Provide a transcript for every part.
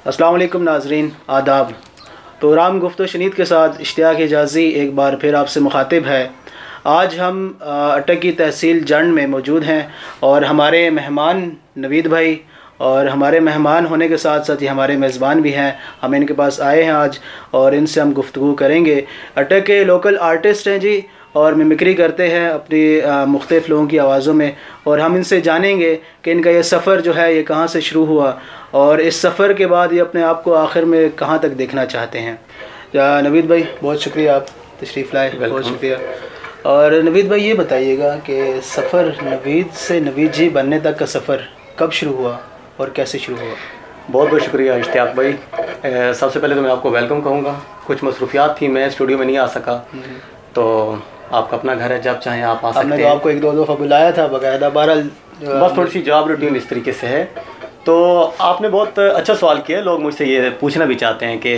अस्सलाम वालेकुम नाज़रीन, आदाब। प्रोग्राम गुफ्तगू शनीद के साथ इश्तियाक हिजाज़ी एक बार फिर आपसे मुखातिब है। आज हम अटक की तहसील जंड में मौजूद हैं और हमारे मेहमान नवीद भाई और हमारे मेहमान होने के साथ साथ ही हमारे मेज़बान भी हैं। हम इनके पास आए हैं आज और इनसे हम गुफ्तगू करेंगे। अटक के लोकल आर्टिस्ट हैं जी और मिमिक्री करते हैं अपनी मुख्तलिफ़ लोगों की आवाज़ों में, और हम इनसे जानेंगे कि इनका ये सफ़र जो है ये कहाँ से शुरू हुआ और इस सफ़र के बाद ये अपने आप को आखिर में कहाँ तक देखना चाहते हैं। नवीद भाई बहुत शुक्रिया, आप तशरीफ़ लाए, बहुत शुक्रिया। और नवीद भाई ये बताइएगा कि सफ़र नवीद से नवीद जी बनने तक का सफ़र कब शुरू हुआ और कैसे शुरू हुआ? बहुत बहुत शुक्रिया इश्तियाक भाई। सबसे पहले तो मैं आपको वेलकम कहूँगा। कुछ मसरूफियात थी, मैं स्टूडियो में नहीं आ सका, तो आपका अपना घर है, जब चाहें आप आ सकते हैं। तो आपको एक दो दफ़ा बुलाया था बाकायदा, बहरहाल बस थोड़ी सी जॉब रूटीन इस तरीके से है। तो आपने बहुत अच्छा सवाल किया। लोग मुझसे ये पूछना भी चाहते हैं कि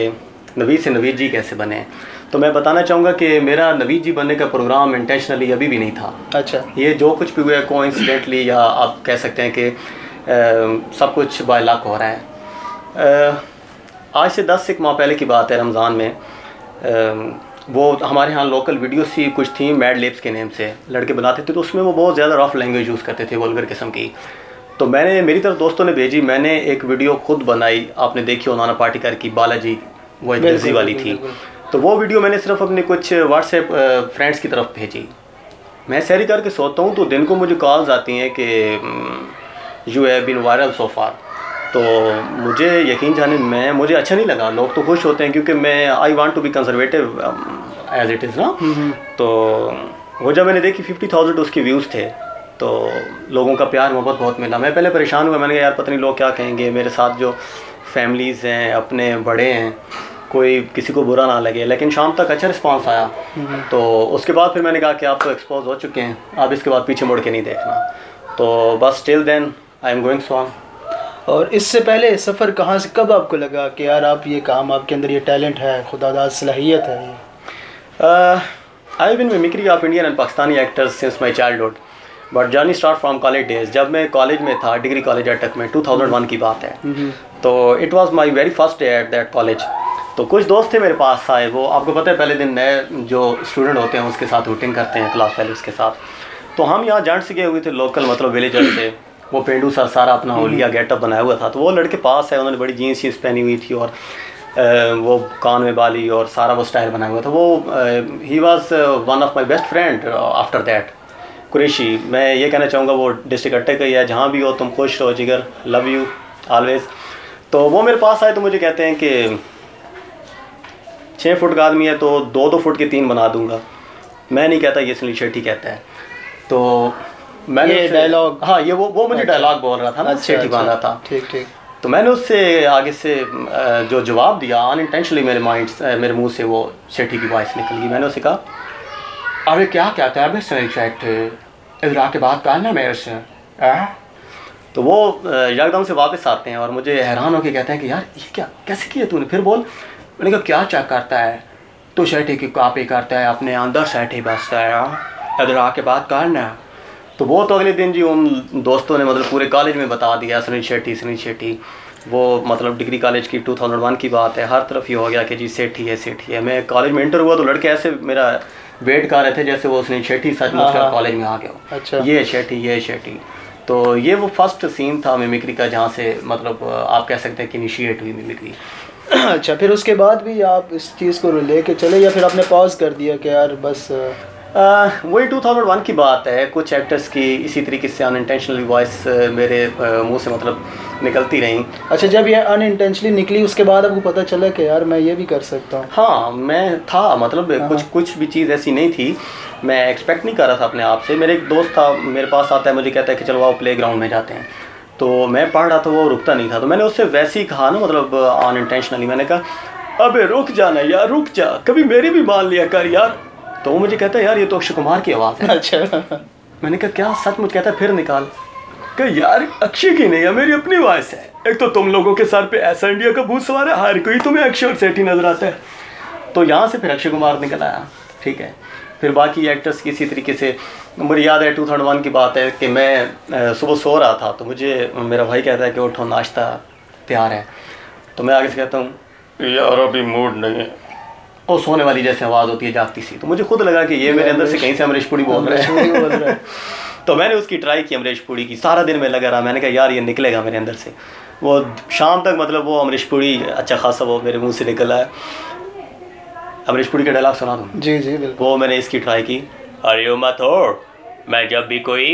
नवीद से नवीद जी कैसे बने। तो मैं बताना चाहूँगा कि मेरा नवीद जी बनने का प्रोग्राम इंटेंशनली अभी भी नहीं था। अच्छा, ये जो कुछ भी हुआ है कोइंसिडेंटली, या आप कह सकते हैं कि सब कुछ बाय लक हो रहा है। आज से 10 एक माह पहले की बात है, रमज़ान में वो हमारे यहाँ लोकल वीडियोस सी कुछ थी, मैड लिप्स के नेम से लड़के बनाते थे, तो उसमें वो बहुत ज़्यादा रफ लैंग्वेज यूज़ करते थे, वल्गर किस्म की। तो मैंने, मेरी तरफ दोस्तों ने भेजी, मैंने एक वीडियो खुद बनाई। आपने देखी हो नाना पाटेकर की बालाजी, वो एक दर्जी वाली थी। तो वो वीडियो मैंने सिर्फ अपने कुछ व्हाट्सएप फ्रेंड्स की तरफ भेजी। मैं सैरी करके सोता हूँ तो दिन को मुझे कॉल्स आती हैं कि you have been viral so far. तो मुझे यकीन जाने मुझे अच्छा नहीं लगा। लोग तो खुश होते हैं क्योंकि मैं I want to be conservative as it is ना। तो वो जब मैंने देखी 50,000 उसके व्यूज़ थे, तो लोगों का प्यार मोहब्बत बहुत मिला। मैं पहले परेशान हुआ, मैंने कहा यार पता नहीं लोग क्या कहेंगे, मेरे साथ जो फैमिलीज़ हैं, अपने बड़े हैं, कोई किसी को बुरा ना लगे। लेकिन शाम तक अच्छा रिस्पांस आया। तो उसके बाद फिर मैंने कहा कि आप तो एक्सपोज हो चुके हैं, आप इसके बाद पीछे मुड़ के नहीं देखना। तो बस till then I am going song. और इससे पहले सफ़र कहाँ से, कब आपको लगा कि यार आप ये काम, आपके अंदर ये टैलेंट है, खुदादाद सलाहियत है ये? I been mimicry of Indian and Pakistani actors since my childhood, but journey start from college days. जब मैं कॉलेज में था, डिग्री कॉलेज अटक में, 2001 की बात है। तो it was my very first day at that college. तो कुछ दोस्त थे मेरे पास आए, वो आपको पता है पहले दिन नए जो स्टूडेंट होते हैं उसके साथ रूटिंग करते हैं, क्लास फेलोज़ के साथ। तो हम यहाँ जंड से गए हुए थे, लोकल मतलब विलेजर से। वो पेंडू सा सारा अपना होलिया गेटअप बनाया हुआ था। तो वो लड़के पास है, उन्होंने बड़ी जीन्स शीन्स पहनी हुई थी और वो कान में बाली और सारा वो स्टाइल बनाया हुआ था। वो he was one of my best friend after that, Qureshi. मैं ये कहना चाहूँगा वो डिस्ट्रिक्ट अटक का ही है। जहाँ भी हो तुम खुश रहो जिगर, लव यू ऑलवेज़। तो वो मेरे पास आए तो मुझे कहते हैं कि 6 फुट का आदमी है तो 2-2 फुट के 3 बना दूँगा। मैं नहीं कहता, ये सुनील शेट्टी कहता है। तो मैंने ये डायलॉग, हाँ ये वो मुझे डायलॉग बोल रहा था ना, शेट्टी बना था। ठीक ठीक। तो मैंने उससे आगे से जो जवाब दिया, अनइंटेंशनली मेरे मुंह से वो शेट्टी की वॉइस निकल गई। मैंने उसे कहा, अरे क्या कहता है सुनील शेट्टी, इधर आके बात करना मेरे से। तो वो एकदम से वापस आते हैं और मुझे हैरान होकर कहते हैं कि यार ये क्या, कैसे किया तूने, फिर बोल। मैंने कहा क्या चेक करता है तो, शेट्टी की कॉपी करता है, अपने अंदर शेट्टी बसता है, इधर आके बात करना। तो वो तो अगले दिन जी उन दोस्तों ने मतलब पूरे कॉलेज में बता दिया, सुनील शेट्टी। वो मतलब डिग्री कॉलेज की 2001 की बात है, हर तरफ ये हो गया कि जी सेठी है। मैं कॉलेज में इंटर हुआ तो लड़के ऐसे मेरा वेट कर रहे थे जैसे वो सुनील शेट्टी सचमुच का कॉलेज में आ गया। अच्छा, ये शेट्टी। तो ये वो फर्स्ट सीन था मिमिक्री का, जहाँ से मतलब आप कह सकते हैं कि इनिशिएट हुई मिमिक्री। अच्छा, फिर उसके बाद भी आप इस चीज़ को ले के चले या फिर आपने पॉज कर दिया कि यार बस? वही 2001 की बात है। कुछ एक्टर्स की इसी तरीके से अनइंटेंशनली वॉइस मेरे मुंह से मतलब निकलती रही। अच्छा, जब ये अनइंटेंशनली निकली उसके बाद आपको पता चला कि यार मैं ये भी कर सकता हूँ? हाँ, मैं था मतलब कुछ भी चीज़ ऐसी नहीं थी, मैं एक्सपेक्ट नहीं कर रहा था अपने आप से। मेरे एक दोस्त था, मेरे पास आता है, मुझे कहता है कि चलो आओ प्ले ग्राउंड में जाते हैं। तो मैं पढ़ रहा था, वो रुकता नहीं था। तो मैंने उससे वैसे ही कहा ना, मतलब अनइंटेंशनली मैंने कहा अबे रुक जाना यार, रुक जा, कभी मेरी भी मान लिया कर यार। तो वो मुझे कहता है यार ये तो अक्षय कुमार की आवाज़ है। अच्छा। मैंने कहा क्या सचमुच? कहता है फिर निकाल। कि यार अक्षय की नहीं है, मेरी अपनी वॉइस है। एक तो तुम लोगों के सर पे ऐसा इंडिया का भूत सवार है, हर कोई तुम्हें अक्षय और सेठी नजर आता है। तो यहाँ से फिर अक्षय कुमार निकल आया। ठीक है, फिर बाकी एक्टर्स की इसी तरीके से। मुझे याद है 2001 की बात है कि मैं सुबह सो रहा था, तो मुझे मेरा भाई कहता है कि उठो नाश्ता तैयार है। तो मैं आगे से कहता हूँ यार अभी मूड नहीं है, और सोने वाली जैसे आवाज़ होती है जागती सी। तो मुझे खुद लगा कि ये मेरे अंदर से कहीं से अमरीश पुरी बोल रहा है। तो मैंने उसकी ट्राई की अमरीश पुरी की, सारा दिन में लगा रहा, मैंने कहा यार ये निकलेगा मेरे अंदर से। वो शाम तक मतलब वो अमरीश पुरी अच्छा खासा वो मेरे मुंह से निकला है। अमरीश पुरी का डायलॉग सुना दूँ? जी जी बिल्कुल। वो मैंने इसकी ट्राई की, अरे मत हो, मैं जब भी कोई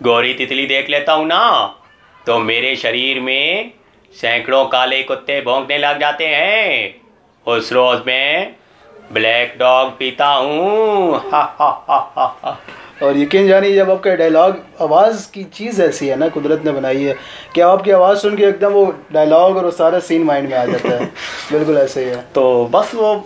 गोरी तितली देख लेता हूँ ना तो मेरे शरीर में सैकड़ों काले कुत्ते भौंकने लग जाते हैं। उस रोज मैं ब्लैक डॉग पीता हूँ। और यकीन जानिए जब आपका डायलॉग आवाज़ की चीज़ ऐसी है ना, कुदरत ने बनाई है कि आपकी आवाज़ सुन के एकदम वो डायलॉग और वो सारा सीन माइंड में आ जाता है। बिल्कुल ऐसे ही है। तो बस वो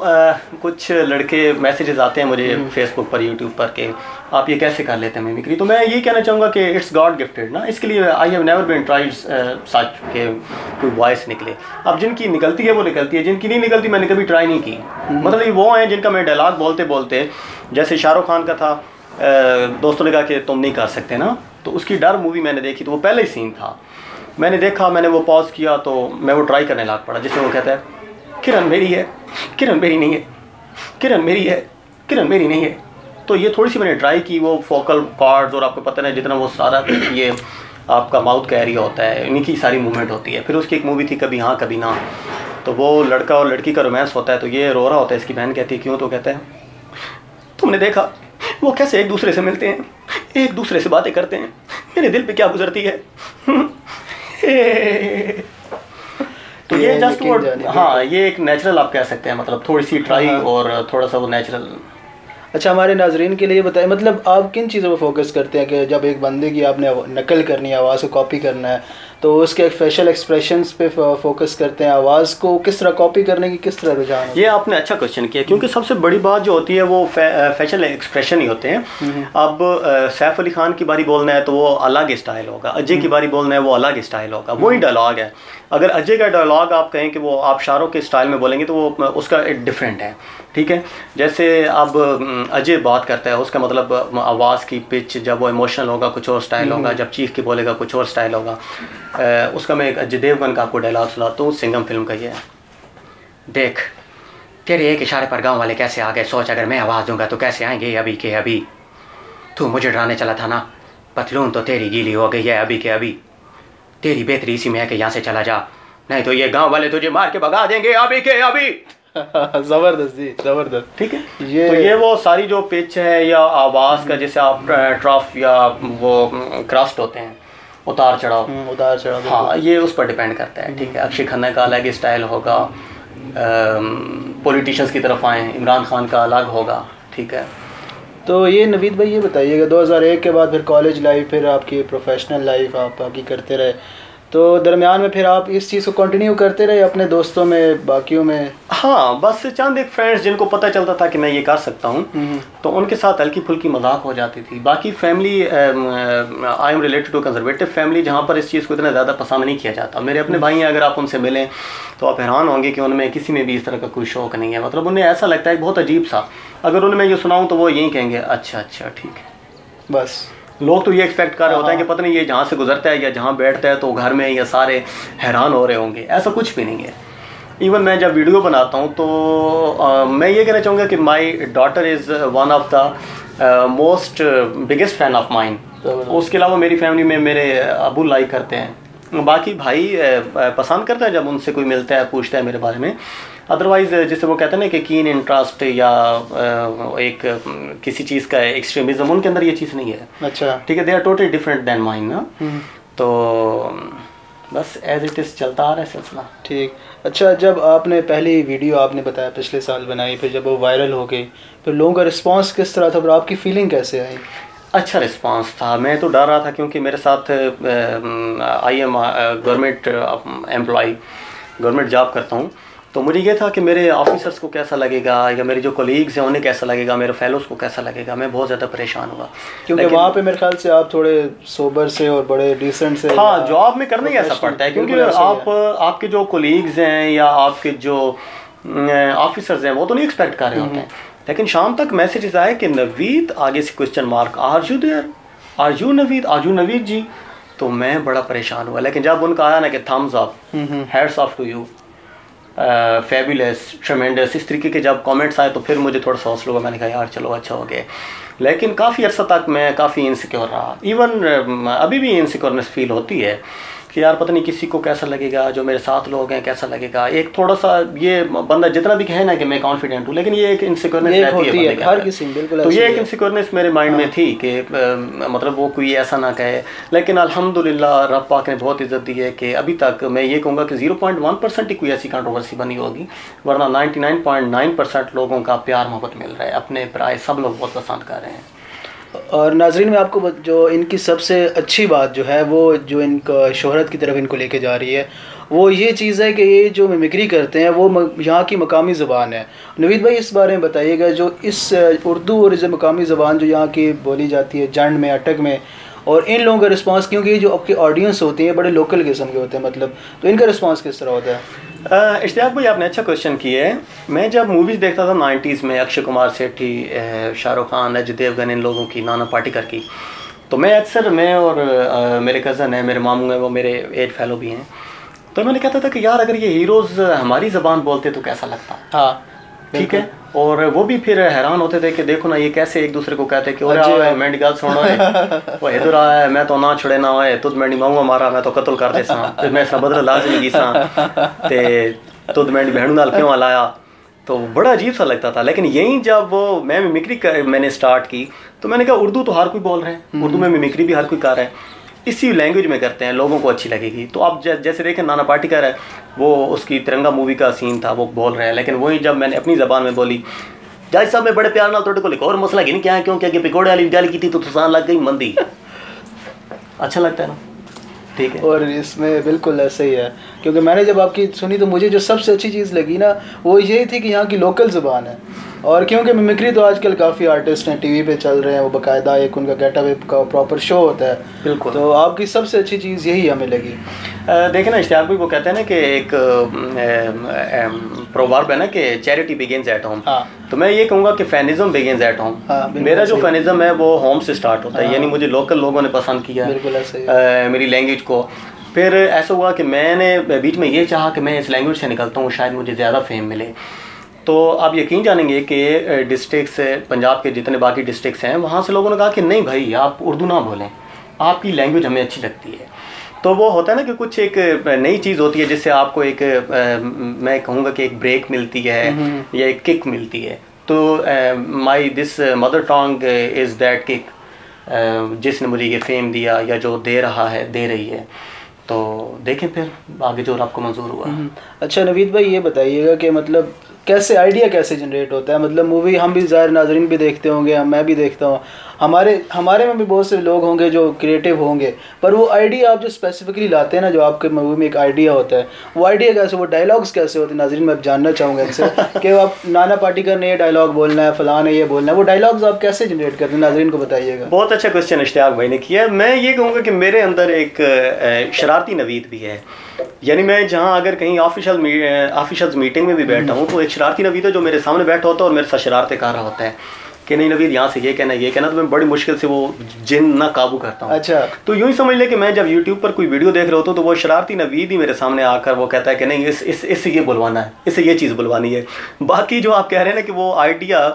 कुछ लड़के मैसेजेस आते हैं मुझे फेसबुक पर, यूट्यूब पर के आप ये कैसे कर लेते हैं मिमिक्री। तो मैं ये कहना चाहूँगा कि इट्स गॉड गिफ्टेड ना, इसके लिए I have never been tried such के कोई वॉइस निकले। अब जिनकी निकलती है वो निकलती है, जिनकी नहीं निकलती मैंने कभी ट्राई नहीं की। मतलब ये वो हैं जिनका मैं डायलॉग बोलते बोलते, जैसे शाहरुख खान का था, दोस्तों ने कहा कि तुम नहीं कर सकते ना, तो उसकी डर मूवी मैंने देखी, तो वो पहले ही सीन था, मैंने देखा, मैंने वो पॉज किया, तो मैं वो ट्राई करने लग पड़ा, जिसमें वो कहता है किरण मेरी है, किरण मेरी नहीं है, किरण मेरी है, किरण मेरी नहीं है। तो ये थोड़ी सी मैंने ट्राई की, वो फोकल कॉर्ड्स और आपको पता नहीं जितना वो सारा ये आपका माउथ का एरिया होता है, इन्हीं की सारी मूवमेंट होती है। फिर उसकी एक मूवी थी कभी हाँ कभी ना, तो वो लड़का और लड़की का रोमांस होता है, तो ये रो रहा होता है, इसकी बहन कहती है क्यों, तो कहता है तुमने देखा वो कैसे एक दूसरे से मिलते हैं, एक दूसरे से बातें करते हैं, मेरे दिल पे क्या गुजरती है। तो ये जस्ट वर्ड, हाँ ये एक नेचुरल आप कह सकते हैं, मतलब थोड़ी सी ट्राई और थोड़ा सा वो नेचुरल। अच्छा हमारे नाजरीन के लिए बताएं, मतलब आप किन चीज़ों पर फोकस करते हैं कि जब एक बंदे की आपने नकल करनी है, आवाज़ को कॉपी करना है, तो उसके फेशियल एक्सप्रेशंस पे फोकस करते हैं, आवाज़ को किस तरह कॉपी करने की किस तरह रुझान? ये आपने अच्छा क्वेश्चन किया, क्योंकि सबसे बड़ी बात जो होती है वो फेशियल एक्सप्रेशन ही होते हैं। अब सैफ अली खान की बारी बोलना है तो वो अलग स्टाइल होगा, अजय की बारी बोलना है वो अलग स्टाइल होगा, वही डायलॉग है। अगर अजय का डायलॉग आप कहें कि वो आप शाहरुख के स्टाइल में बोलेंगे तो वो उसका डिफरेंट है, ठीक है। जैसे अब अजय बात करता है, उसका मतलब आवाज़ की पिच जब वो इमोशनल होगा कुछ और स्टाइल होगा, जब चीख के बोलेगा कुछ और स्टाइल होगा। उसका मैं एक अजय देवगन का आपको डायलॉग सुनाता हूँ, सिंघम फिल्म का। ये है, देख तेरे एक इशारे पर गांव वाले कैसे आ गए, सोच अगर मैं आवाज़ दूंगा तो कैसे आएंगे अभी के अभी। तू मुझे डराने चला था ना, पतलून तो तेरी गीली हो गई है अभी के अभी। तेरी बेहतरी इसी में है कि यहाँ से चला जा, नहीं तो ये गांव वाले तुझे मार के भगा देंगे अभी के अभी। ज़बरदस्त जी, ज़बरदस्त, ठीक है। तो ये वो सारी जो पिच है या आवाज़ का, जैसे आप ट्रफ या वो क्रस्ट होते हैं, उतार चढ़ाव, हाँ ये उस पर डिपेंड करता है, ठीक है। अक्षय खन्ना का अलग स्टाइल होगा, पॉलिटिशियंस की तरफ आए इमरान खान का अलग होगा, ठीक है। तो ये नवीद भाई ये बताइएगा 2001 के बाद फिर कॉलेज लाइफ, फिर आपकी प्रोफेशनल लाइफ आप बाकी करते रहे, तो दरमियान में फिर आप इस चीज़ को कंटिन्यू करते रहे अपने दोस्तों में बाकियों में? हाँ बस चंद एक फ्रेंड्स जिनको पता चलता था कि मैं ये कर सकता हूँ तो उनके साथ हल्की फुल्की मजाक हो जाती थी। बाकी family, I am related to conservative family, जहाँ पर इस चीज़ को इतना ज़्यादा पसंद नहीं किया जाता। मेरे अपने भाई हैं, अगर आप उनसे मिलें तो आप हैरान होंगे कि उनमें किसी में भी इस तरह का कोई शौक़ नहीं है। मतलब उन्हें ऐसा लगता है बहुत अजीब सा, अगर उन्हें मैं ये सुनाऊँ तो वो यही कहेंगे अच्छा अच्छा ठीक है बस। लोग तो ये एक्सपेक्ट कर रहे होते हैं कि पता नहीं ये जहाँ से गुजरता है या जहाँ बैठता है तो घर में या सारे हैरान हो रहे होंगे, ऐसा कुछ भी नहीं है। इवन मैं जब वीडियो बनाता हूँ तो मैं ये कहना चाहूँगा कि my daughter is one of the most biggest fan of mine. उसके अलावा मेरी फैमिली में मेरे अबू लाइक करते हैं, बाकी भाई पसंद करता है जब उनसे कोई मिलता है पूछता है मेरे बारे में। अदरवाइज़ जैसे वो कहते हैं ना कि कीन इंटरेस्ट या एक किसी चीज़ का एक्सट्रीमिज़म, उनके अंदर ये चीज़ नहीं है। अच्छा ठीक है, they are totally different than mine ना। तो बस एज इट इज़ चलता आ रहा है सिलसिला। ठीक। अच्छा, जब आपने पहली वीडियो आपने बताया पिछले साल बनाई, फिर जब वो वायरल हो गई, फिर लोगों का रिस्पांस किस तरह था, फिर आपकी फीलिंग कैसे आई? अच्छा रिस्पांस था। मैं तो डर रहा था क्योंकि मेरे साथ I am government employee, government job करता हूँ, तो मुझे ये था कि मेरे ऑफिसर्स को कैसा लगेगा या मेरे जो कोलीग्स हैं उन्हें कैसा लगेगा, मेरे फेलोज़ को कैसा लगेगा। मैं बहुत ज़्यादा परेशान हुआ क्योंकि वहाँ पे मेरे ख्याल से आप थोड़े सोबर से और बड़े डिसेंट से, हाँ जॉब में करना ही ऐसा पड़ता है क्योंकि आपके जो कोलीग्स हैं या आपके जो ऑफिसर्स हैं वो तो नहीं एक्सपेक्ट कर रहे होते हैं। लेकिन शाम तक मैसेजेस आए कि नवीद, आगे से question mark, are you there, are you Naveed, are you Naveed ji. तो मैं बड़ा परेशान हुआ, लेकिन जब उनका आया ना कि thumbs up, hats off to you, fabulous, tremendous, इस तरीके के जब कमेंट्स आए तो फिर मुझे थोड़ा सा हौसला हुआ। मैंने कहा यार चलो अच्छा हो गया। लेकिन काफ़ी अर्सा तक मैं काफ़ी इनसिक्योर रहा। इवन अभी भी इनसिक्योरनेस फील होती है कि यार पता नहीं किसी को कैसा लगेगा, जो मेरे साथ लोग हैं कैसा लगेगा। एक थोड़ा सा ये बंदा जितना भी कहे ना कि मैं कॉन्फिडेंट हूँ, लेकिन ये एक इनसिक्योरनेस रहती है हर किसी में, बिल्कुल। तो ये एक इनसिक्योरनेस मेरे माइंड में थी कि मतलब वो कोई ऐसा ना कहे। लेकिन अल्हम्दुलिल्लाह रब पाक ने बहुत इज़्ज़त दी है कि अभी तक मैं ये कहूँगा कि 0.1% ही कोई ऐसी कंट्रोवर्सी बनी होगी, वरना 99.9% लोगों का प्यार मोहब्बत मिल रहा है, अपने प्राय सब लोग बहुत पसंद कर रहे हैं। और नाजरीन में आपको जो इनकी सबसे अच्छी बात जो है वो जो इनका शोहरत की तरफ इनको लेके जा रही है वो ये चीज़ है कि ये जो मिमिक्री करते हैं वो यहाँ की मकामी ज़बान है। नवीद भाई इस बारे में बताइएगा, जो इस उर्दू और इस मकामी ज़बान जो यहाँ की बोली जाती है जंड में, अटक में, और इन लोगों का रिस्पांस, क्योंकि जो आपके ऑडियंस होती है बड़े लोकल किस्म के होते हैं मतलब, तो इनका रिस्पांस किस तरह होता है? इश्तियाक भाई आपने अच्छा क्वेश्चन किया है। मैं जब मूवीज़ देखता था 90s में, अक्षय कुमार, सेठी, शाहरुख खान, अजय देवगन, इन लोगों की, नाना पाटेकर की, तो मैं अक्सर, मैं और मेरे कज़न है, मेरे मामू हैं, वो मेरे एज फेलो भी हैं, तो मैंने कहता था कि यार अगर ये हीरोज़ हमारी ज़बान बोलते तो कैसा लगता। हाँ ठीक है। और वो भी फिर हैरान होते थे कि देखो ना ये कैसे एक दूसरे को कहते कि ओए मेरी गल सुनो वो इधर आया मैं तो ना छुड़े ना होए तुद मेरी माऊआ मारा मैं तो कत्ल कर दे सा फिर मैं इसका बदला लाजमी की सा ते तुद मेरी बहनों नाल क्यों लाया। तो बड़ा अजीब सा लगता था। लेकिन यहीं जब वो मैं मिमिक्री मैंने स्टार्ट की तो मैंने कहा उर्दू तो हर कोई बोल रहे हैं, उर्दू में मिमिक्री भी हर कोई कर रहा है, इसी लैंग्वेज में करते हैं, लोगों को अच्छी लगेगी। तो आप जैसे देखें नाना पाटेकर है, वो उसकी तिरंगा मूवी का सीन था वो बोल रहे हैं, लेकिन वही जब मैंने अपनी ज़बान में बोली, जज साहब मैं बड़े प्यार ना तोड़े को लिखो और मसला कि नहीं क्या है क्यों क्या कि पकौड़े वाली गल की थी तो तुसान लग गई मंदी। अच्छा लगता है ना, ठीक है। और इसमें बिल्कुल ऐसे ही है, क्योंकि मैंने जब आपकी सुनी तो मुझे जो सबसे अच्छी चीज़ लगी ना वो यही थी कि यहाँ की लोकल ज़बान है। और क्योंकि मिमिक्री तो आजकल काफ़ी आर्टिस्ट हैं टीवी पे चल रहे हैं, वो बाकायदा एक उनका गेटअप का प्रॉपर शो होता है। बिल्कुल। तो आपकी सबसे अच्छी चीज़ यही हमें लगी। देखें ना इश्तियाक भाई, वो कहते हैं ना कि एक प्रोवर्ब है ना कि चैरिटी बिगिंस एट होम। तो मैं ये कहूँगा कि फैनिज़म बिगिंस एट होम। मेरा जो फैनिज़म है वो होम से स्टार्ट होता है, यानी मुझे लोकल लोगों ने पसंद किया मेरी लैंग्वेज को। फिर ऐसा हुआ कि मैंने बीच में ये चाहा कि मैं इस लैंग्वेज से निकलता हूँ, शायद मुझे ज़्यादा फेम मिले। तो आप यकीन जानेंगे कि डिस्ट्रिक्ट से, पंजाब के जितने बाकी डिस्ट्रिक्ट्स हैं, वहाँ से लोगों ने कहा कि नहीं भाई आप उर्दू ना बोलें, आपकी लैंग्वेज हमें अच्छी लगती है। तो वो होता है ना कि कुछ एक नई चीज़ होती है जिससे आपको एक मैं कहूँगा कि एक ब्रेक मिलती है या एक किक मिलती है। तो my this mother tongue is that kick, जिसने मुझे ये फेम दिया या जो दे रहा है, दे रही है। तो देखें फिर आगे जो आपको मंजूर हुआ। अच्छा नवीद भाई ये बताइएगा कि मतलब कैसे आइडिया कैसे जनरेट होता है? मतलब मूवी हम भी ज़ाहिर नाज़रीन भी देखते होंगे, मैं भी देखता हूँ, हमारे में भी बहुत से लोग होंगे जो क्रिएटिव होंगे, पर वो आइडिया आप जो स्पेसिफिकली लाते हैं ना, जो आपके मूवी में एक आइडिया होता है, वो आइडिया कैसे, वो डायलॉग्स कैसे होते हैं? नाज़रीन मैं जानना चाहूँगा इनसे कि आप नाना पाटेकर ने ये डायलॉग बोलना है, फ़लाँ ने ये बोलना है, वो डायलॉग्स आप कैसे जनरेट करते हैं? नाज़रीन को बताइएगा। बहुत अच्छा क्वेश्चन इश्तियाक भाई ने किया। मैं ये कहूँगा कि मेरे अंदर एक शरारती नवीद भी है, यानी मैं जहाँ अगर कहीं ऑफिशियल मीटिंग में भी बैठा हूँ तो एक शरारती नवीद है जो मेरे सामने बैठा होता है और मेरे साथ शरारतें कर रहा होता है कि नहीं नवीद यहाँ से ये कहना, तो मैं बड़ी मुश्किल से वो जिन ना काबू करता हूँ। अच्छा। तो यूँ ही समझ ले कि मैं जब यूट्यूब पर कोई वीडियो देख रहा होता हूँ तो वो शरारती नवीद ही मेरे सामने आकर वो कहता है कि नहीं इससे ये बुलवाना है, इससे ये चीज़ बुलवानी है। बाकी जो आप कह रहे हैं ना कि वो आइडिया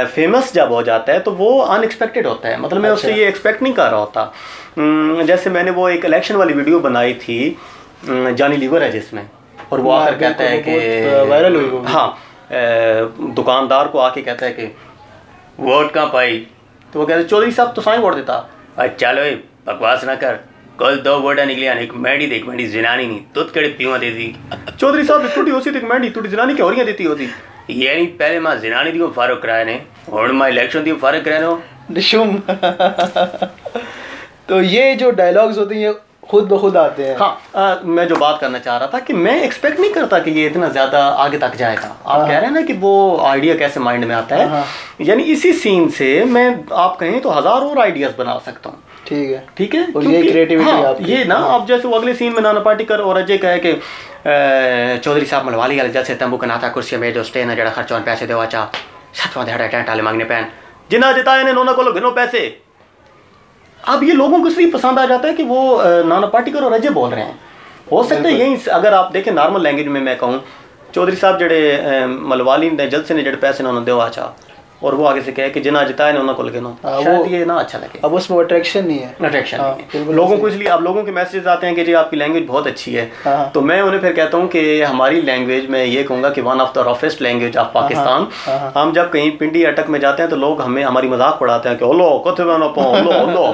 फेमस जब हो जाता है तो वो अनएक्सपेक्टेड होता है, मतलब मैं उससे ये एक्सपेक्ट नहीं कर रहा होता। जैसे मैंने वो एक इलेक्शन वाली वीडियो बनाई थी, जॉनी लीवर है जिसमें, और वो आकर कहता है कि वायरल हुई, हाँ, दुकानदार को आके कहता है कि वोट कहाँ पाई, तो वो कहते चौधरी साहब तो साइन वोट देता। चलो बकवास ना कर, कल 2 वोट निकलिया, एक मैडी देख मैडी जिनानी नहीं तुद कड़े पीवा देती। चौधरी साहब टूटी होती थी मैडी टूटी जिनानी क्या हो रही देती होती, ये नहीं पहले मैं जिनानी दी फारूक कराए ने और मैं इलेक्शन दी फारूक कराए निशुम। तो ये जो डायलॉग्स होते हैं ये खुद ब खुद आते हैं। हाँ, मैं जो बात करना चाह रहा था कि मैं एक्सपेक्ट नहीं करता कि ये इतना ज़्यादा आगे तक जाएगा। आप कह रहे हैं ना कि वो आइडिया कैसे माइंड में आता है, यानी इसी सीन से मैं आप कहें तो 1000 और आइडियाज़ बना सकता हूँ। ठीक है, ठीक है। और ये क्रिएटिविटी आपकी। ये ना आप जैसे वो अगले सीन में नाना पाटेकर और अजय कहे कि चौधरी साहब मलवाली वाले जैसे तंबू का नाता कुर्सी में जो स्टे ना जड़ा खर्चा पैसे देवा चा 7वां दिहाड़ा टेंट वाले मांगने पैन जिन्ना जिताए ने नोना को गिनो पैसे। अब ये लोगों को इसलिए पसंद आ जाता है कि वो नाना पाटेकर और अजय बोल रहे हैं। हो सकता है यही, अगर आप देखें नॉर्मल लैंग्वेज में मैं कहूँ चौधरी साहब जड़े मलवाली ने जलसे ने जड़े पैसे उन्होंने दो आचा और वो आगे से कहे कि जिना जिताए ने उन्होंने खोल के शायद ये ना अच्छा लगे। अब उसमें अट्रैक्शन नहीं है, अट्रैक्शन नहीं है लोगों को, इसलिए अब लोगों के मैसेज आते हैं कि जी आपकी लैंग्वेज बहुत अच्छी है। तो मैं उन्हें फिर कहता हूँ कि हमारी लैंग्वेज में ये कहूँगा कि one of the roughest language of Pakistan. हम जब कहीं पिंडी अटक में जाते हैं तो लोग हमें हमारी मजाक उड़ाते हैं कि ओलो कथे बनो ओलो,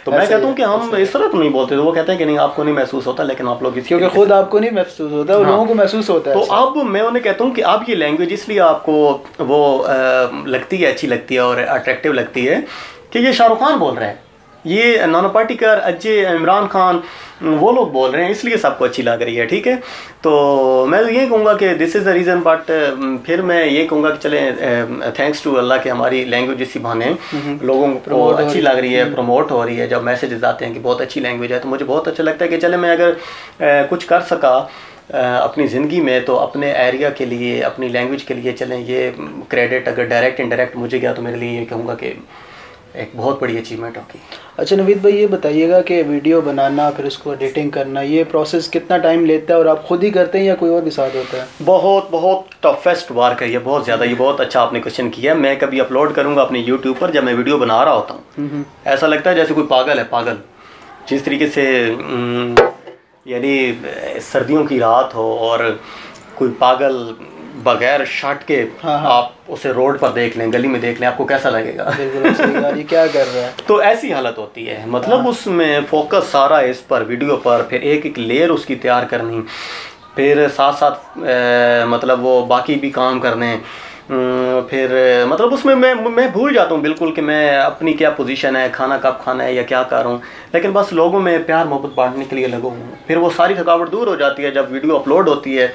तो मैं कहता हूँ कि हम इस तरह तो नहीं बोलते। तो वो कहते हैं कि नहीं आपको नहीं महसूस होता, लेकिन आप लोग क्योंकि खुद आपको नहीं महसूस होता, लोगों को महसूस होता है। तो अब मैं उन्हें कहता हूँ कि अब ये लैंग्वेज इसलिए आपको वो लगती है, अच्छी लगती है और अट्रैक्टिव लगती है कि ये शाहरुख खान बोल रहे हैं, ये नाना पाटेकर, अजय, इमरान खान, वो लोग बोल रहे हैं, इसलिए सबको अच्छी लग रही है। ठीक है, तो मैं ये कहूँगा कि this is the reason. But फिर मैं ये कहूँगा कि चलें थैंक्स टू अल्लाह कि हमारी लैंग्वेज इसी बहाने लोगों को अच्छी लग रही है, प्रमोट हो रही है। जब मैसेजेस आते हैं कि बहुत अच्छी लैंग्वेज है तो मुझे बहुत अच्छा लगता है कि चले मैं अगर कुछ कर सका अपनी ज़िंदगी में तो अपने एरिया के लिए, अपनी लैंग्वेज के लिए चलें, ये क्रेडिट अगर डायरेक्ट इनडायरेक्ट मुझे गया तो मेरे लिए ये कहूँगा कि एक बहुत बड़ी अचीवमेंट होगी। अच्छा नवीद भाई, ये बताइएगा कि वीडियो बनाना फिर उसको एडिटिंग करना, ये प्रोसेस कितना टाइम लेता है और आप खुद ही करते हैं या कोई और भी साथ होता है? बहुत बहुत टफेस्ट वर्क है ये, बहुत ज़्यादा। ये बहुत अच्छा आपने क्वेश्चन किया। मैं कभी अपलोड करूँगा अपने यूट्यूब पर, जब मैं वीडियो बना रहा होता हूँ ऐसा लगता है जैसे कोई पागल है, पागल। जिस तरीके से यानी सर्दियों की रात हो और कोई पागल बगैर शर्ट के आप उसे रोड पर देख लें, गली में देख लें, आपको कैसा लगेगा? बिल्कुल ये क्या कर रहा है। तो ऐसी हालत होती है, मतलब उसमें फोकस सारा इस पर, वीडियो पर, फिर एक एक लेयर उसकी तैयार करनी, फिर साथ साथ मतलब वो बाकी भी काम करने, फिर मतलब उसमें मैं भूल जाता हूँ बिल्कुल कि मैं अपनी क्या पोजीशन है, खाना कब खाना है या क्या कर रहा हूँ, लेकिन बस लोगों में प्यार मोहब्बत बांटने के लिए लगा हूँ। फिर वो सारी थकावट दूर हो जाती है जब वीडियो अपलोड होती है।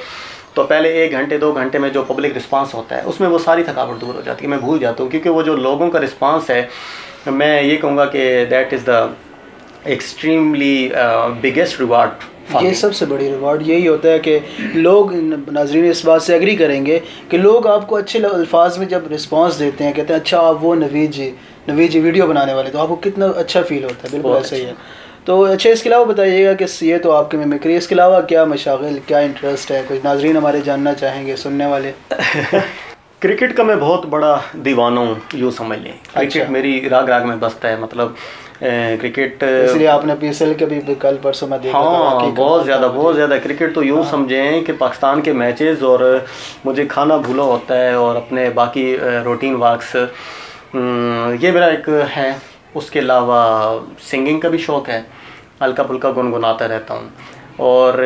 तो पहले 1 घंटे 2 घंटे में जो पब्लिक रिस्पांस होता है उसमें वो सारी थकावट दूर हो जाती है, मैं भूल जाता हूँ, क्योंकि वो जो लोगों का रिस्पांस है, मैं ये कहूँगा कि that is the extremely biggest reward. ये सबसे बड़ी रिवार्ड यही होता है कि लोग, नाज़रीन इस बात से एग्री करेंगे कि लोग आपको अच्छे अल्फाज में जब रिस्पांस देते हैं, कहते हैं अच्छा आप वो नवीद जी वीडियो बनाने वाले, तो आपको कितना अच्छा फील होता है। बिल्कुल ऐसा ही है। तो अच्छा, इसके अलावा बताइएगा कि ये तो आपके मिमिक्री, इसके अलावा क्या मशागिल, क्या इंटरेस्ट है, कुछ नाज़रीन हमारे जानना चाहेंगे, सुनने वाले। क्रिकेट का मैं बहुत बड़ा दीवाना हूँ, यूँ समझ लें। क्रिकेट मेरी राग राग में बसता है, मतलब क्रिकेट, इसलिए आपने PSL के भी कल परसों में देखा? हाँ, बहुत ज़्यादा क्रिकेट तो यूँ समझें कि पाकिस्तान के मैचेस, और मुझे खाना भूला होता है और अपने बाकी रूटीन वर्क्स, ये मेरा एक है। उसके अलावा सिंगिंग का भी शौक़ है, हल्का फुल्का गुनगुनाता रहता हूँ। और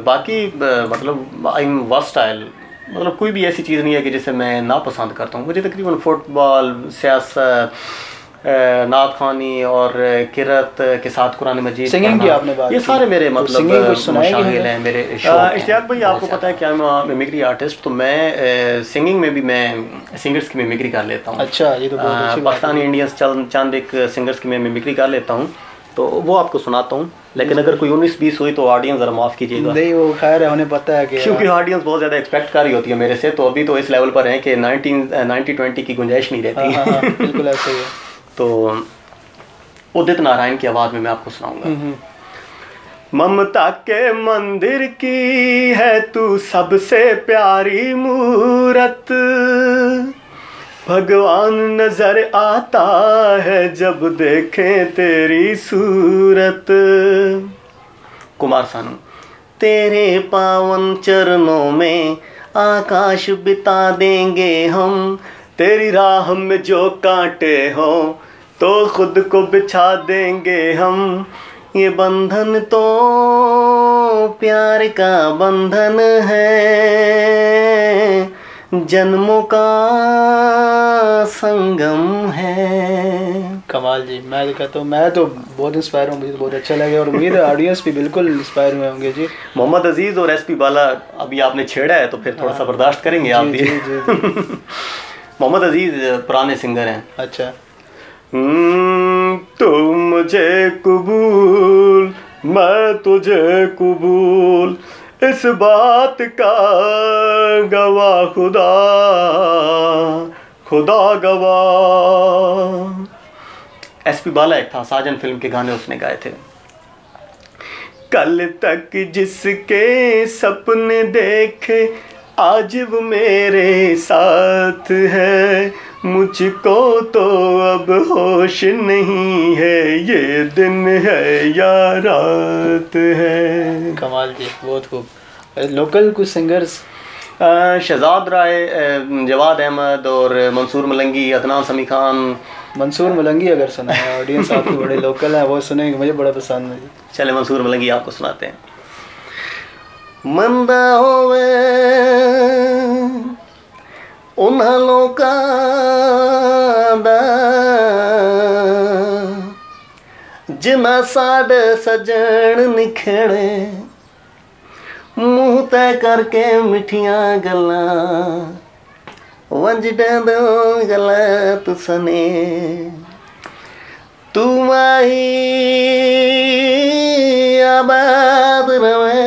बाकी मतलब आई एम वर्सटाइल, मतलब कोई भी ऐसी चीज़ नहीं है कि जिसे मैं नापसंद करता हूँ। मुझे तकरीबन फुटबॉल, सियासत, नात खानी और किरत के साथ कुरान मजीद, सिंगिंग की आपने बात, ये सारे मेरे मतलब मशागिल हैं, मेरे शौक। इश्तियाक भाई आपको पता है क्या, मैं मिमिक्री आर्टिस्ट, तो मैं सिंगिंग में भी मैं सिंगर्स की मिमिक्री कर लेता हूँ। अच्छा, ये तो बहुत अच्छी पाकिस्तानी इंडियंस चंद एक सिंगर्स की मैं मिमिक्री कर लेता हूँ, तो वो आपको सुनाता हूँ। लेकिन अगर कोई 19-20 हुई तो ऑडियंस ज़रा माफ़ कीजिएगा। नहीं, वो खैर है, उन्हें पता है कि क्योंकि ऑडियंस बहुत ज़्यादा एक्सपेक्ट कर रही होती है मेरे से, तो अभी तो इस लेवल पर है कि 90-20 की गुंजाइश नहीं रहती। बिल्कुल ऐसे ही है। तो उदित नारायण की आवाज़ में मैं आपको सुनाऊंगा। ममता के मंदिर की है तू सबसे प्यारी मूरत, भगवान नजर आता है जब देखें तेरी सूरत। कुमार सानू। तेरे पावन चरणों में आकाश बिता देंगे हम, तेरी राह में जो कांटे हो तो खुद को बिछा देंगे हम। ये बंधन तो प्यार का बंधन है, जन्मों का संगम है। कमाल जी, मैं कहता हूँ, मैं तो बहुत इंस्पायर हूँ, मुझे तो बहुत अच्छा लगे और उम्मीद है ऑडियंस भी बिल्कुल इंस्पायर हुए होंगे जी। मोहम्मद अजीज़ और SP बाला अभी आपने छेड़ा है तो फिर थोड़ा सा बर्दाश्त करेंगे आप भी। मोहम्मद अजीज़ पुराने सिंगर हैं। अच्छा। तू मुझे कबूल, मैं तुझे कबूल, इस बात का गवाह खुदा, खुदा गवाह। SP बाला एक था, साजन फिल्म के गाने उसने गाए थे। कल तक जिसके सपने देखे आज वो मेरे साथ है, मुझको तो अब होश नहीं है, ये दिन है या रात है। कमाल जी, बहुत खूब। लोकल कुछ सिंगर्स? शहजाद राय, जवाद अहमद और मंसूर मलंगी, अदनान समी खान। मंसूर मलंगी अगर सुना है, ऑडियंस आपके बड़े लोकल हैं, वो सुनेंगे, मुझे बड़ा पसंद है। चले मंसूर मलंगी आपको सुनाते हैं। मंदा होवे उन्हां लोकां दा जिन्हां साडे सजण निखड़े, मुँह तय करके मिठियां गल्लां वंजड़े दो गलत सने, तू माही आबाद रवे,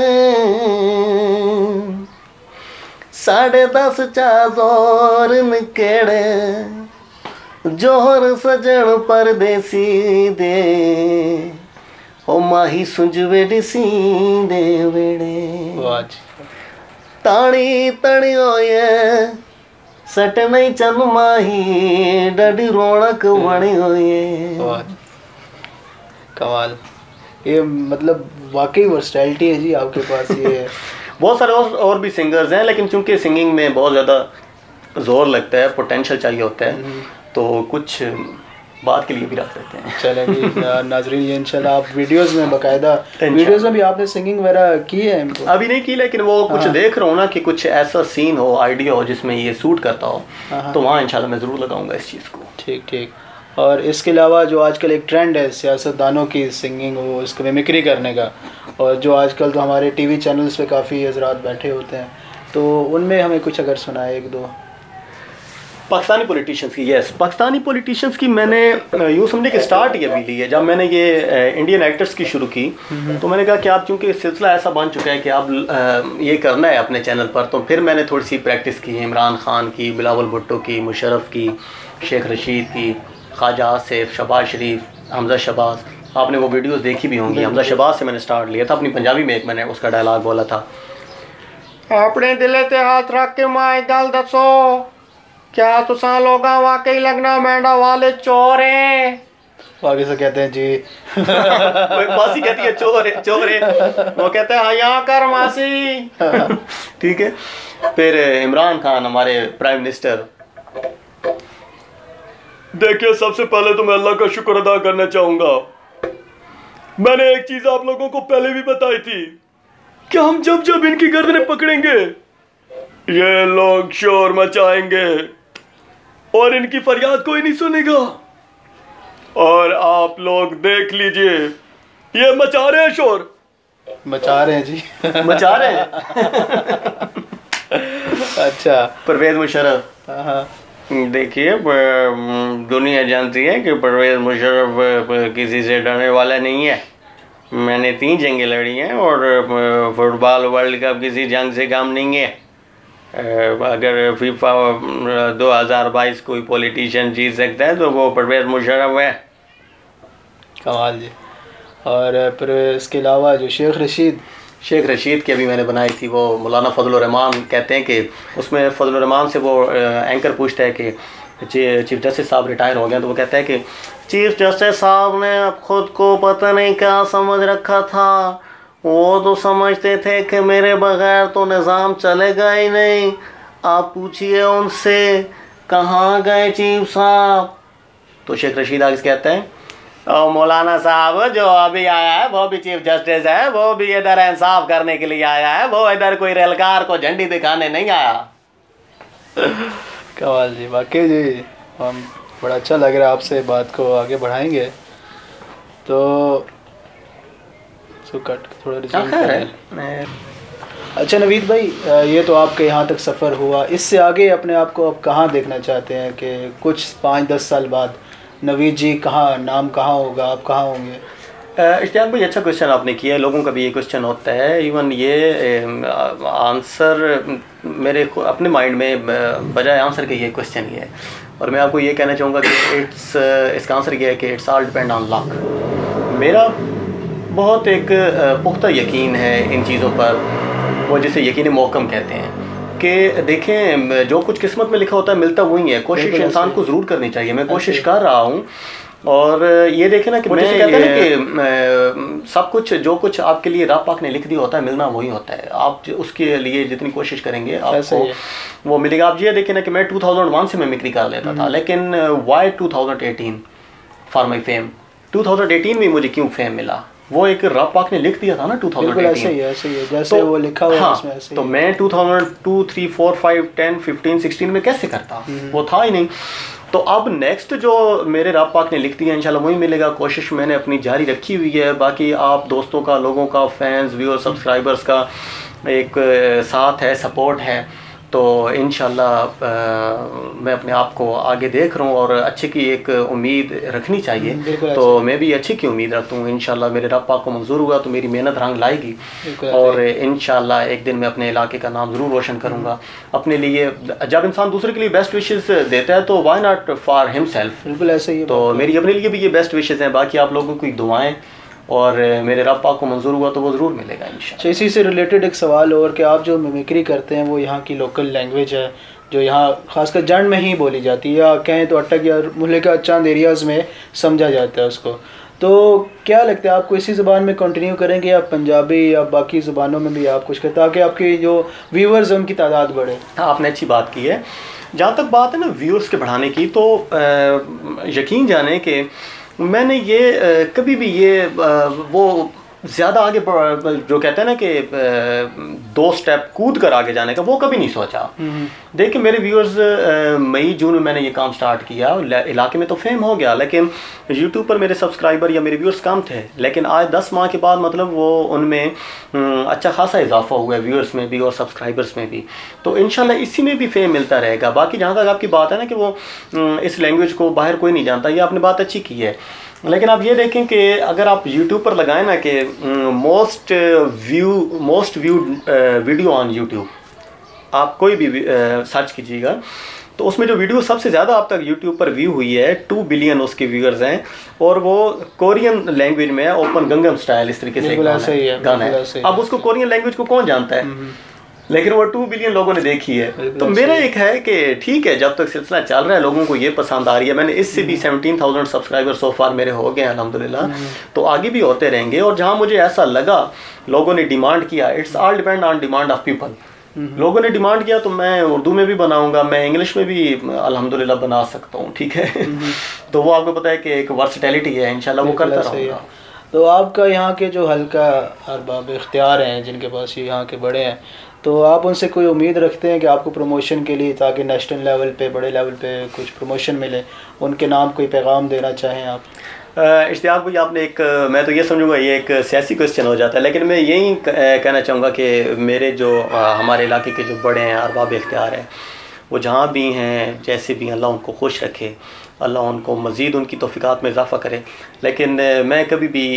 10:30 चादोर निकेड़े, जोहर सजण परदेसी दे, ओ माही सुंजवे डिसी दे वेड़े, ताणी तणी होए सट नहीं चल माही, डडी रौनक बनी होए। कमाल, ये मतलब वाकई वर्सटैलिटी है जी आपके पास। ये बहुत सारे और भी सिंगर्स हैं, लेकिन चूंकि सिंगिंग में बहुत ज़्यादा जोर लगता है, पोटेंशियल चाहिए होता है, तो कुछ बात के लिए भी रख देते हैं। चलें जी नाजरीन, ये इंशाल्लाह आप वीडियोस में बाकायदा, वीडियोस में भी आपने सिंगिंग वगैरह की है इनको? अभी नहीं की, लेकिन वो कुछ देख रहा हूँ ना कि कुछ ऐसा सीन हो, आइडिया हो जिसमें ये सूट करता हो, तो वहाँ इंशाल्लाह मैं ज़रूर लगाऊंगा इस चीज़ को। ठीक ठीक। और इसके अलावा जो आजकल एक ट्रेंड है सियासतदानों की सिंगिंग, वो इसको मिमिक्री करने का, और जो आजकल तो हमारे टीवी चैनल्स पे काफ़ी हजरात बैठे होते हैं, तो उनमें हमें कुछ अगर सुनाए एक दो। पाकिस्तानी पॉलिटिशियंस की, यस, पाकिस्तानी पॉलिटिशियंस की मैंने यूँ समझे कि स्टार्ट ये अभी ली है। जब मैंने ये इंडियन एक्टर्स की शुरू की, तो मैंने कहा कि आप चूँकि सिलसिला ऐसा बन चुका है कि आप ये करना है अपने चैनल पर, तो फिर मैंने थोड़ी सी प्रैक्टिस की, इमरान खान की, बिलावल भुट्टो की, मुशर्रफ की, शेख रशीद की, ख्वाजा आसिफ, शहबाज शरीफ, हमजा शहबाज, आपने वो वीडियोस देखी भी होंगी। हमजा शहबाज से मैंने स्टार्ट लिया था, अपनी पंजाबी में एक मैंने उसका डायलॉग बोला था, अपने दिले ते हाथ रख के माए गल दसो, क्या तुसा लोगा वाकई लगना मेंढा वाले चोर हैं? आगे से कहते हैं जी मासी कहती है चोर है, चोर है, वो कहते हैं हाँ यहाँ कर मासी। ठीक है। फिर इमरान खान हमारे प्राइम मिनिस्टर, देखिए सबसे पहले तो मैं अल्लाह का शुक्र अदा करना चाहूंगा, मैंने एक चीज आप लोगों को पहले भी बताई थी कि हम जब जब इनकी गर्दनें पकड़ेंगे, ये लोग शोर मचाएंगे और इनकी फरियाद कोई नहीं सुनेगा, और आप लोग देख लीजिए ये मचा रहे हैं शोर, मचा रहे हैं जी मचा रहे हैं। अच्छा, परवेज मुशर्रफ, हाँ, देखिए दुनिया जानती है कि परवेज मुशर्रफ किसी से डरने वाला नहीं है, मैंने 3 जंगें लड़ी हैं और फुटबॉल वर्ल्ड कप किसी जंग से कम नहीं है। अगर फीफा 2022 कोई पॉलिटिशियन जीत सकता है तो वो परवेज मुशर्रफ है। कमाल जी। और फिर इसके अलावा जो शेख रशीद की अभी मैंने बनाई थी, वो मौलाना फजल रहमान कहते हैं कि उसमें फजल रहमान से वो एंकर पूछता है कि चीफ जस्टिस साहब रिटायर हो गए, तो वो कहता है कि चीफ जस्टिस साहब ने अब खुद को पता नहीं क्या समझ रखा था, वो तो समझते थे कि मेरे बगैर तो निज़ाम चलेगा ही नहीं, आप पूछिए उनसे कहाँ गए चीफ साहब। तो शेख रशीद आगे कहते हैं, मौलाना साहब जो अभी आया है वो भी चीफ जस्टिस है, वो भी इधर इंसाफ करने के लिए आया है, वो इधर कोई रेलकार को झंडी दिखाने नहीं आया। कमाल जी, वाकई जी, हम बड़ा अच्छा लग रहा है, आपसे बात को आगे बढ़ाएंगे तो कट थोड़ा रिज्यूम करें। अच्छा नवीद भाई, ये तो आपके यहाँ तक सफ़र हुआ, इससे आगे अपने आप को अब कहाँ देखना चाहते हैं कि कुछ 5-10 साल बाद नवीद जी नाम कहाँ होगा, आप कहाँ होंगे? इश्तियाक भाई, अच्छा क्वेश्चन आपने किया है, लोगों का भी ये क्वेश्चन होता है, इवन ये आंसर मेरे अपने माइंड में बजाय आंसर के ये क्वेश्चन ही है, और मैं आपको ये कहना चाहूँगा कि इसका आंसर ये है कि it's all depend on luck. मेरा बहुत एक पुख्ता यकीन है इन चीज़ों पर, वो जिसे यकीन मोहकम कहते हैं कि देखें जो कुछ किस्मत में लिखा होता है मिलता वही है। कोशिश इंसान को ज़रूर करनी चाहिए। मैं कोशिश कर रहा हूँ। और ये देखें ना कि मैं कहते हैं ना कि सब कुछ जो कुछ आपके लिए रब पाक ने लिख दिया होता है मिलना वही होता है। आप उसके लिए जितनी कोशिश करेंगे आपको वो मिलेगा। आप ये देखें ना कि मैं 2001 से मिमिक्री कर लेता था, लेकिन वाई 2018 फॉर माई फेम। 2018 में मुझे क्यों फेम मिला? वो एक रब पाक ने लिख दिया था ना 2018। ऐसे ही जैसे वो लिखा हुआ है उसमें ऐसे तो मैं 2002, 3, 4, 5, 10, 15, 16 में कैसे करता? वो था ही नहीं। तो अब नेक्स्ट जो मेरे रब पाक ने लिख दिया इंशाल्लाह वही मिलेगा। कोशिश मैंने अपनी जारी रखी हुई है। बाकी आप दोस्तों का, लोगों का, फैंस, व्यूअर, सब्सक्राइबर्स का एक साथ है, सपोर्ट है, तो इंशाल्लाह मैं अपने आप को आगे देख रहा हूँ और अच्छे की एक उम्मीद रखनी चाहिए। तो मैं भी अच्छे की उम्मीद रखता हूँ। इंशाल्लाह मेरे रब पाक को मंजूर हुआ तो मेरी मेहनत रंग लाएगी और इंशाल्लाह एक दिन मैं अपने इलाके का नाम ज़रूर रोशन करूँगा। अपने लिए जब इंसान दूसरे के लिए बेस्ट विशेस देता है तो वाई नॉट फॉर हिमसेल्फ। बिल्कुल ऐसे ही। तो मेरी अपने लिए भी ये बेस्ट विशेस हैं। बाकी आप लोगों की दुआएँ और मेरे रब पाक को मंजूर हुआ तो वो ज़रूर मिलेगा इंशाल्लाह। इसी से रिलेटेड एक सवाल और कि आप जो मिमिक्री करते हैं वो यहाँ की लोकल लैंग्वेज है जो यहाँ खासकर जंड में ही बोली जाती है, या कहें तो अटक या मुल्क का चंद एरियाज़ में समझा जाता है उसको, तो क्या लगता है आपको इसी ज़बान में कंटिन्यू करेंगे या पंजाबी या बाकी ज़बानों में भी आप कुछ करें ताकि आपके जो व्यूअर्स हैं उनकी तादाद बढ़े? हाँ, आपने अच्छी बात की है। जहाँ तक बात है ना व्यूअर्स के बढ़ाने की, तो यकीन जाने कि मैंने ये कभी भी ये वो ज़्यादा आगे जो कहते हैं ना कि 2 स्टेप कूद कर आगे जाने का वो कभी नहीं सोचा। देखिए मेरे व्यूअर्स मई जून में मैंने ये काम स्टार्ट किया। इलाके में तो फेम हो गया, लेकिन यूट्यूब पर मेरे सब्सक्राइबर या मेरे व्यूअर्स कम थे। लेकिन आज 10 माह के बाद मतलब वो उनमें अच्छा खासा इजाफा हुआ है, व्यूअर्स में भी और सब्सक्राइबर्स में भी। तो इंशाल्लाह इसी में भी फेम मिलता रहेगा। बाकी जहाँ तक आपकी बात है ना कि वो इस लैंग्वेज को बाहर कोई नहीं जानता, ये आपने बात अच्छी की है। लेकिन आप ये देखें कि अगर आप YouTube पर लगाएं ना कि most viewed video on YouTube, आप कोई भी सर्च कीजिएगा तो उसमें जो वीडियो सबसे ज़्यादा अब तक YouTube पर व्यू हुई है 2 बिलियन उसके व्यूअर्स हैं और वो कोरियन लैंग्वेज में है, ओपन गंगम स्टाइल इस तरीके से गाना है। अब उसको कोरियन लैंग्वेज को कौन जानता है, लेकिन वो 2 बिलियन लोगों ने देखी है। तो मेरा एक है कि ठीक है, जब तक सिलसिला चल रहा है लोगों को ये पसंद आ रही है। मैंने इससे भी 17,000 सब्सक्राइबर सो फार मेरे हो गए हैं अल्हम्दुलिल्लाह। तो आगे भी होते रहेंगे और जहाँ मुझे ऐसा लगा लोगों ने डिमांड किया, it's all depend on demand of people. लोगों ने डिमांड किया तो मैं उर्दू में भी बनाऊंगा, मैं इंग्लिश में भी अल्हम्दुलिल्लाह बना सकता हूँ, ठीक है। तो वो आपको पता है कि एक वर्सटैलिटी है, इंशाल्लाह वो करता रहूँगा। तो आपका यहाँ के जो हल्का अरबाब इख्तियार हैं जिनके पास ये यहाँ के बड़े हैं, तो आप उनसे कोई उम्मीद रखते हैं कि आपको प्रमोशन के लिए ताकि नेशनल लेवल पे, बड़े लेवल पे कुछ प्रमोशन मिले, उनके नाम कोई पैगाम देना चाहें आप? इश्तियाक भाई आपने एक, मैं तो ये समझूंगा ये एक सियासी क्वेश्चन हो जाता है, लेकिन मैं यही कहना चाहूँगा कि मेरे जो हमारे इलाके के जो बड़े हैं अरबाब इख्तियार हैं वो जहाँ भी हैं जैसे भी, अल्लाह उनको खुश रखे, अल्लाह उनको मज़ीद उनकी तौफ़ीक़ात में इजाफ़ा करे। लेकिन मैं कभी भी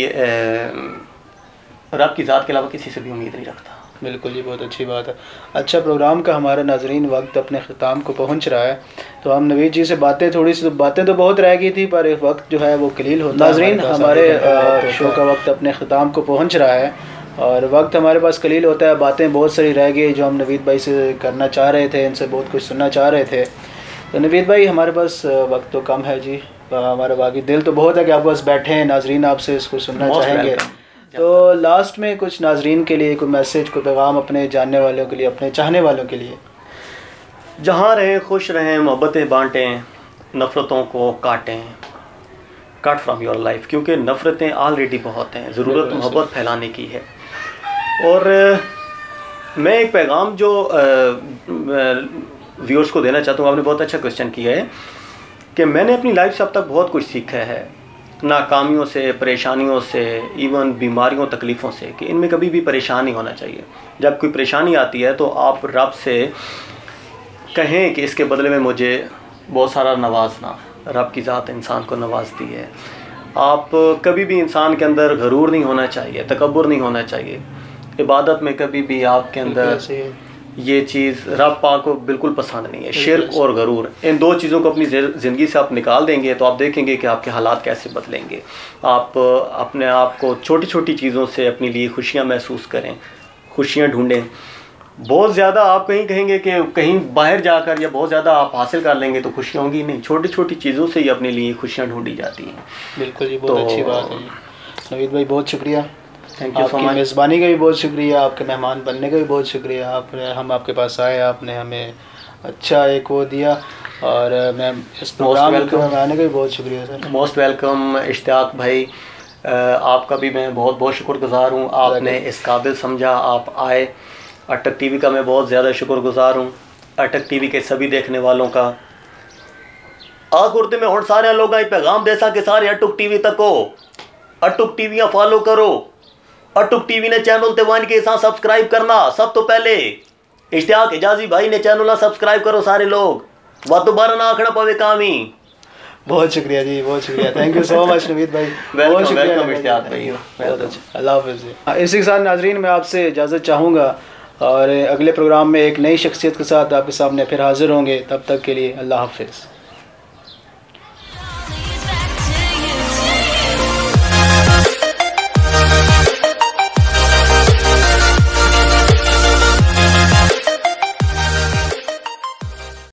रब की ज़ात के अलावा किसी से भी उम्मीद नहीं रखता। बिल्कुल, ये बहुत अच्छी बात है। अच्छा, प्रोग्राम का हमारा नाजरीन वक्त अपने ख़िताम को पहुंच रहा है, तो हम नवीद जी से बातें तो बहुत रह गई थी पर वक्त जो है वो कलील होता है। नाजरीन, हमारे शो का वक्त अपने ख़िताम को पहुंच रहा है और वक्त हमारे पास कलील होता है। बातें बहुत सारी रह गई जो हम नवीद भाई से करना चाह रहे थे, इनसे बहुत कुछ सुनना चाह रहे थे। तो नवीद भाई, हमारे पास वक्त तो कम है जी, हमारा बाकी दिल तो बहुत है कि आपके पास बैठे हैं, नाजरीन आपसे इसको सुनना चाहेंगे। तो लास्ट में कुछ नाजरीन के लिए कोई मैसेज, कोई पैगाम अपने जानने वालों के लिए, अपने चाहने वालों के लिए? जहाँ रहें खुश रहें, मोहब्बतें बांटें, नफ़रतों को काटें, कट फ्रॉम योर लाइफ, क्योंकि नफ़रतें ऑलरेडी बहुत हैं, ज़रूरत मोहब्बत फैलाने की है। और मैं एक पैगाम जो व्यूअर्स को देना चाहता हूँ, आपने बहुत अच्छा क्वेश्चन किया है कि मैंने अपनी लाइफ से अब तक बहुत कुछ सीखा है, नाकामियों से, परेशानियों से, इवन बीमारियों, तकलीफ़ों से, कि इनमें कभी भी परेशान नहीं होना चाहिए। जब कोई परेशानी आती है तो आप रब से कहें कि इसके बदले में मुझे बहुत सारा नवाजना। रब की ज़ात इंसान को नवाजती है। आप कभी भी इंसान के अंदर गरूर नहीं होना चाहिए, तकब्बुर नहीं होना चाहिए। इबादत में कभी भी आपके अंदर ये चीज़ रब पाक को बिल्कुल पसंद नहीं है। शिर्क और गरूर, इन 2 चीज़ों को अपनी ज़िंदगी से आप निकाल देंगे तो आप देखेंगे कि आपके हालात कैसे बदलेंगे। आप अपने आप को छोटी छोटी चीज़ों से अपने लिए खुशियाँ महसूस करें, खुशियाँ ढूंढें। बहुत ज़्यादा आप कहीं कहेंगे कि कहीं बाहर जाकर या बहुत ज़्यादा आप हासिल कर लेंगे तो खुशियाँ होंगी नहीं, छोटी छोटी चीज़ों से ही अपने लिए खुशियाँ ढूंढी जाती हैं। बिल्कुल जी, बहुत अच्छी बात है। नवीद भाई बहुत शुक्रिया, थैंक यू सो आपकी मच। मेज़बानी का भी बहुत शुक्रिया, आपके मेहमान बनने का भी बहुत शुक्रिया। हम आपके पास आए, आपने हमें अच्छा एक वो दिया, और मैं इस प्रोग्राम में आने का भी बहुत शुक्रिया सर। मोस्ट वेलकम इश्तियाक भाई, आपका भी मैं बहुत बहुत शुक्रगुजार हूँ, आपने इस काबिल समझा, आप आए। अटक टीवी का मैं बहुत ज़्यादा शुक्रगुजार हूँ, अटक टीवी के सभी देखने वालों का। आखिर में हुण सारे लोगों को पैगाम देसा कि सारे अटक टीवी तक हो, अटक टीवी फॉलो करो, अटक टीवी ने चैनल ते वन के साथ सब्सक्राइब करना। सब तो पहले इश्तियाक हिजाजी भाई ने चैनल सब्सक्राइब करो सारे लोग, वह दोबारा ना आखना पवे कामी। बहुत शुक्रिया जी, बहुत शुक्रिया, thank you so much Naveed भाई, बहुत शुक्रिया इश्तियाक भाई, बहुत अच्छा। अल्लाह हाफ़िज़। इसी के साथ नाजरीन मैं आपसे इजाज़त चाहूँगा, और अगले प्रोग्राम में एक नई शख्सियत के साथ आपके सामने फिर हाज़िर होंगे। तब तक के लिए अल्लाह हाफ़िज़।